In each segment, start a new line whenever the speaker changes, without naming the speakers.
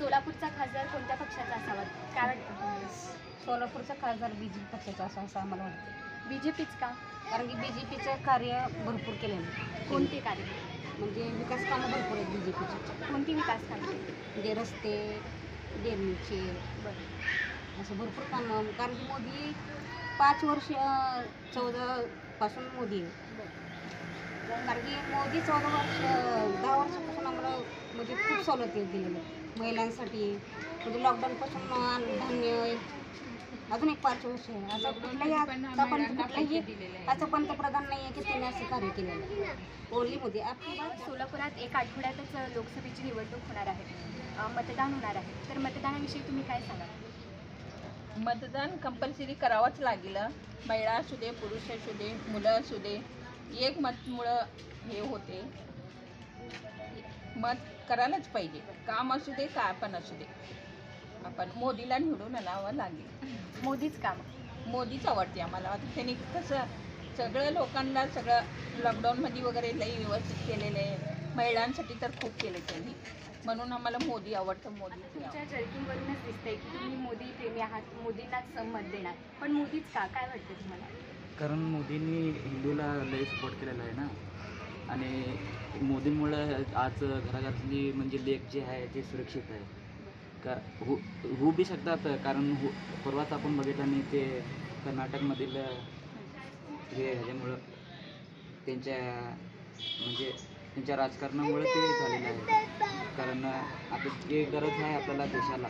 सोलापूरचा खासदार कोणत्या पक्षाचा असावा काय वाटतं?
सोलापूरचा खासदार BJP पक्षाचा असा असं आम्हाला वाटतं.
BJPच का?
कारण की BJPचं कार्य भरपूर केलेलं आहे.
कोणते कार्य?
म्हणजे विकास कामं भरपूर आहेत BJPची.
कोणती विकास कामे?
म्हणजे रस्ते, गिरणीचे
बरं.
असं भरपूर कामं. कारण की मोदी 5 वर्ष 14 पासून मोदी आहे.
बरं.
कारण की मोदी 14 वर्ष 10 वर्षापासून आम्हाला म्हणजे खूप सवलती दिलेल्या आहेत महिलांसाठी. म्हणजे लॉकडाऊनपासून धान्य अजून एक 5 वर्ष आहे. असं कुठलाही असं पंतप्रधान नाही आहे की त्याने असं कार्य केलेलं आहे. ओनली मोदी. आपली बात
सोलापुरात एक आठवड्यातच लोकसभेची निवडणूक होणार आहे, मतदान होणार आहे, तर मतदानाविषयी तुम्ही काय सांगाल?
मतदान कंपल्सरी करावंच लागेल. महिला असू दे, पुरुष असू दे, मुलं असू दे, एक मतमुळं हे होते. मत करायलाच पाहिजे. काम असू दे का पण असू दे, आपण मोदीला निवडून आणावं लागेल.
मोदीच काम.
मोदीच आवडते आम्हाला. आता त्यांनी कसं सगळं लोकांना सगळं लॉकडाऊनमध्ये वगैरे लई व्यवस्थित केलेलं आहे. महिलांसाठी तर खूप केलं त्यांनी, म्हणून आम्हाला मोदी आवडतं. मोदी
तुमच्या जर्किंगवरूनच दिसतंय की तुम्ही मोदी प्रेमी आहात, मोदींनाच मत देणार, पण मोदीच का? काय वाटतं तुम्हाला?
कारण मोदींनी हिंदूला लय सपोर्ट केलेला आहे ना. आणि मोदींमुळं आज घराघरातली म्हणजे लेक जे आहे ते सुरक्षित आहे का होऊ बी शकतात. कारण परवाच आपण बघितलं नाही ते कर्नाटकमधील हे ह्याच्यामुळं त्यांच्या म्हणजे त्यांच्या राजकारणामुळे ते झालेलं आहे. कारण आता जे गरज आहे आपल्याला देशाला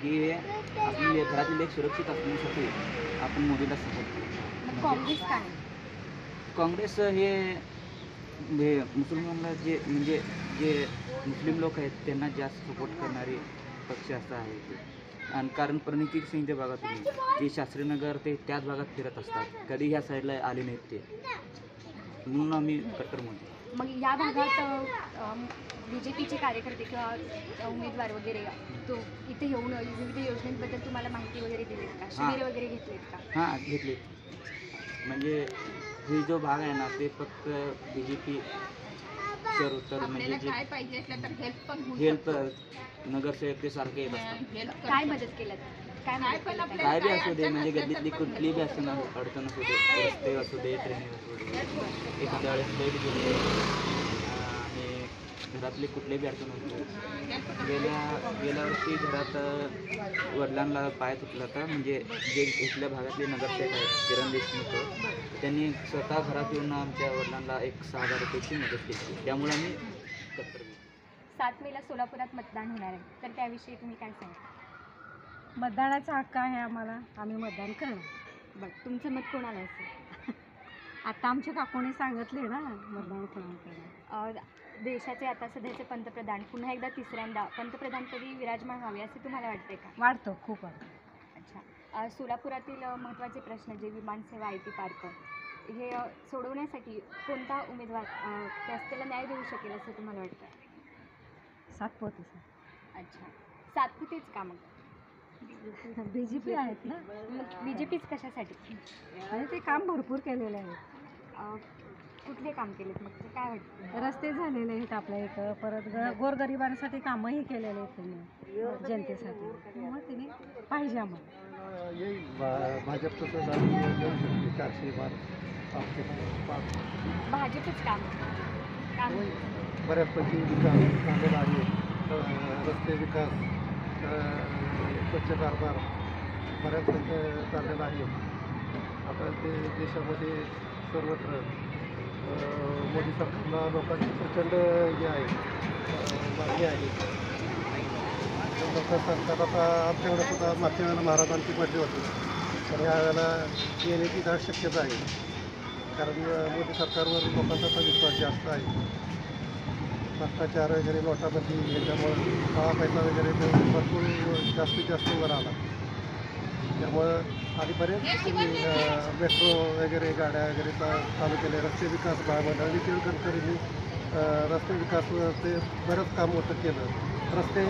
की आपली घरातील लेक सुरक्षित असण्यासाठी आपण मोदीला सपोर्ट करू.
काँग्रेस का नाही?
काँग्रेस हे मुसलमानला जे म्हणजे जे मुस्लिम लोक आहेत त्यांना जास्त सपोर्ट करणारे पक्ष असं आहे ते. आणि कारण प्रणिती सिंगच्या भागात तुम्ही जे शास्त्रीनगर ते त्याच भागात फिरत असतात, कधी ह्या साईडला आले नाहीत ते, म्हणून आम्ही कट्टर म्हणतो.
मग या भागात BJPचे कार्यकर्ते किंवा उमेदवार वगैरे तो इथे येऊन विविध योजनेबद्दल तुम्हाला माहिती वगैरे दिलीत का? शिबिर वगैरे घेतलीत का?
हां घेतले. म्हणजे हे जो भाग आहे ना ते फक्त BJP उत्तर म्हणजे जे
काय पाहिजे असलं तर हेल्प पण होऊ
हेल्प नगरसेवक ते सारखे येत असतात.
काय मदत केलं? काय मदत केलं?
काय बी असू दे म्हणजे गल्लीतली कुठली बी असू ना अडचण असू दे, रस्ते असू दे, ट्रेन असू दे, एखाद्या वेळेस लाईट गेली आणि घरातली कुठली बी अडचण असू दे. गेल्या वर्षी घरात वडिलांना पाय तुटला होता. म्हणजे जे इथल्या भागातले नगरसेवक आहेत किरण देशमुख, त्यांनी स्वतः घरात येऊन आमच्या वडिलांना 6,000 रुपयाची मदत केली. त्यामुळे आम्ही कट्टर.
7 मेला सोलापुरात मतदान होणार आहे, तर त्याविषयी तुम्ही काय सांगाल?
मतदानाचा हक्क आहे आम्हाला. आम्ही मतदान करणार.
बरं, तुमचं मत कोणाला असेल?
आता आमच्या काकूने सांगितले ना मतदान कोणाला करणार.
देशाचे आता सध्याचे पंतप्रधान पुन्हा एकदा तिसऱ्यांदा पंतप्रधानपदी विराजमान व्हावे असे तुम्हाला वाटते का?
वाटतं खूप वाटतं.
अच्छा. सोलापुरातील महत्त्वाचे प्रश्न जे विमानसेवा, IT पार्क हे सोडवण्यासाठी कोणता उमेदवार त्याला न्याय देऊ शकेल असं तुम्हाला वाटतं?
सातपुते.
अच्छा. सातपुतेच का मग?
BJP आहेत ना.
मग BJPच कशासाठी?
आणि ते काम भरपूर केलेलं आहे.
कुठले काम केलेत मग ते काय वाटतं?
रस्ते झालेले आहेत आपल्या इथं. परत गोरगरिबांसाठी कामंही केलेले आहेत त्यांनी जनतेसाठी. त्यामुळे तिने पाहिजे आम्हाला.
येईल भाजपचं तर 412
भाजपच काम काम
बऱ्याचपैकी विकास झालेला आहे. रस्ते विकास, स्वच्छ कारभार बऱ्याचपैकी चाललेला आहे. आता ते देशामध्ये सर्वत्र मोदी सरकारला लोकांची प्रचंड हे आहे मागणी आहे. लोक सांगतात आता आमच्याकडे सुद्धा मागच्या वेळेला महाराजांची बदली होती, तर यावेळेला येण्याची दाट शक्यता आहे. कारण मोदी सरकारवर लोकांचा विश्वास जास्त आहे. भ्रष्टाचार वगैरे नोटाबंदी याच्यामुळं काळा पैसा वगैरे भरपूर जास्तीत जास्त वर आला. त्यामुळं आधी बरेच मेट्रो वगैरे गाड्या वगैरे चालू केले. रस्ते विकास महामंडळ नितीन गडकरींनी रस्ते विकास ते बरंच काम मोठं केलं. रस्ते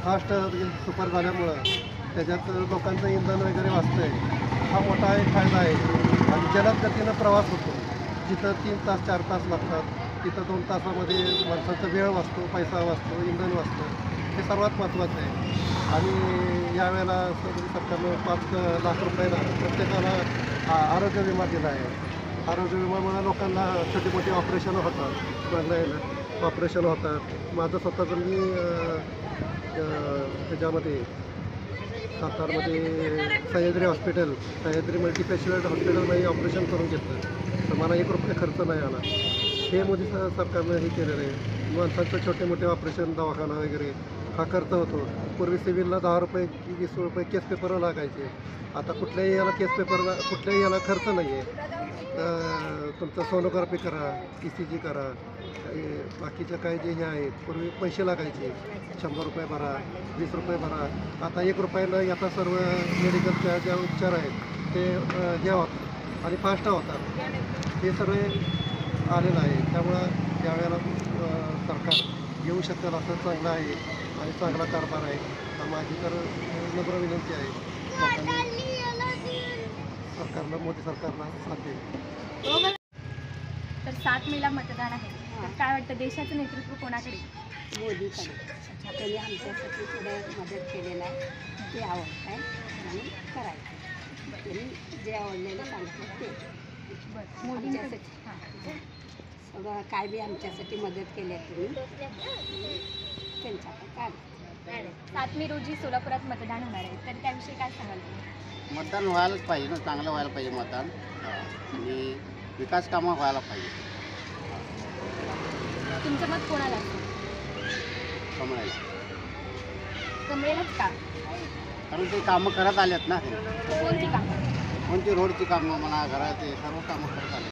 फास्ट सुपर झाल्यामुळं त्याच्यात लोकांचं इंधन वगैरे वाचतं आहे. हा मोठा एक फायदा आहे. आणि जलद गतीनं प्रवास होतो. जिथं 3 तास 4 तास लागतात तिथं 2 तासामध्ये माणसाचा वेळ वाचतो, पैसा वाचतो, इंधन वाचतं. हे सर्वात महत्त्वाचं आहे. आणि यावेळेला सरकारनं 5 लाख रुपयाला प्रत्येकाला आरोग्य विमा दिला आहे. आरोग्य विमामुळे लोकांना छोटी मोठी ऑपरेशनं होतात, चांगलं ऑपरेशन होतात. माझं स्वतःचं मी त्याच्यामध्ये सातारमध्ये सह्याद्री मल्टीस्पेशालिटी हॉस्पिटलमध्ये ऑपरेशन करून घेतलं, तर मला 1 रुपया खर्च नाही आला. हे मोदी सरकारनं हे केलेलं आहे. माणसांचं छोटे मोठे ऑपरेशन, दवाखाना वगैरे हा खर्च होतो. पूर्वी सिव्हिलला 10 रुपये की 20 रुपये केस पेपरला लागायचे. आता कुठल्याही याला केस पेपरला कुठल्याही याला खर्च नाही आहे. तुमचं सोनोग्राफी करा, ECG करा, बाकीचं काय जे हे आहेत, पूर्वी पैसे लागायचे, 100 रुपये भरा, 20 रुपये भरा. आता 1 रुपयानं आता सर्व मेडिकलच्या ज्या उपचार आहेत ते हे होतात आणि फास्ट होतात. हे सगळे आलेलं आहे. त्यामुळं यावेळेला सरकार येऊ शकेल असं चांगलं आहे आणि चांगला कारभार आहे. माझी तर नम्र विनंती आहे लोकांनी सरकारला, मोदी सरकारला साथ द्यावी.
तर 7 मेला मतदान आहे, तर काय वाटतं देशाचं नेतृत्व कोणाकडे?
मोदीकडे त्यांनी आमच्यासाठी थोडं मदत केलेलं आहे, ते आवडतं आहे आणि करायचं. त्यांनी जे आवडलेलं सांगितलं ते
बरं, मोदींचं
आमच्यासाठी.
हां.
सगळं काय बी आमच्यासाठी मदत केली आहे तुम्ही, त्यांच्याकडे काय
7 मे रोजी सोलापुरात मतदान होणार आहे, तर त्याविषयी काय सांगाल तुम्ही?
मतदान व्हायलाच पाहिजे ना, चांगलं व्हायला पाहिजे मतदान. आणि विकास कामं व्हायला पाहिजे
तुमचं मत कोणाला असतं?
कमळायला.
कमळेलाच का?
कारण ते कामं करत आलेत ना.
कोणती कामं?
कोणती रोडची कामं म्हणा, घराचे सर्व कामं करत आले.